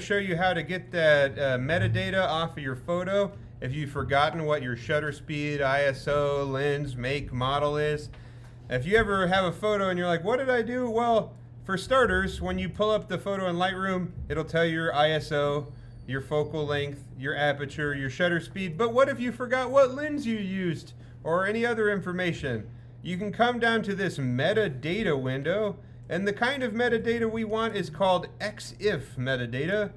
Show you how to get that metadata off of your photo if you've forgotten what your shutter speed, ISO, lens, make, model is. If you ever have a photo and you're like, what did I do? Well, for starters, when you pull up the photo in Lightroom, it'll tell you your ISO, your focal length, your aperture, your shutter speed. But what if you forgot what lens you used or any other information? You can come down to this metadata window, and the kind of metadata we want is called EXIF metadata.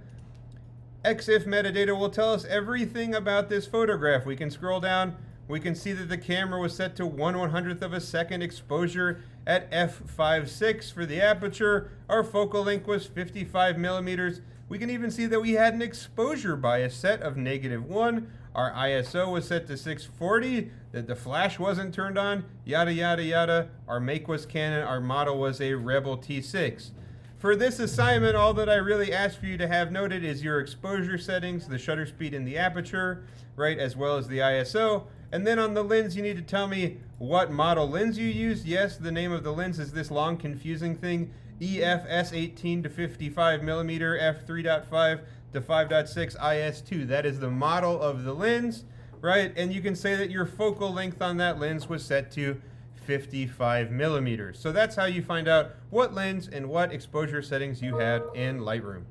EXIF metadata will tell us everything about this photograph. We can scroll down. We can see that the camera was set to 1/100th of a second exposure at f/5.6 for the aperture. Our focal length was 55 millimeters. We can even see that we had an exposure bias set of -1. Our ISO was set to 640, that the flash wasn't turned on, yada, yada, yada. Our make was Canon, our model was a Rebel T6. For this assignment, all that I really ask for you to have noted is your exposure settings, the shutter speed and the aperture, right, as well as the ISO. And then on the lens, you need to tell me what model lens you used. Yes, the name of the lens is this long, confusing thing, EFS 18 to 55 millimeter, f3.5 to 5.6 IS2. That is the model of the lens, right? And you can say that your focal length on that lens was set to 55 millimeters. So that's how you find out what lens and what exposure settings you had in Lightroom.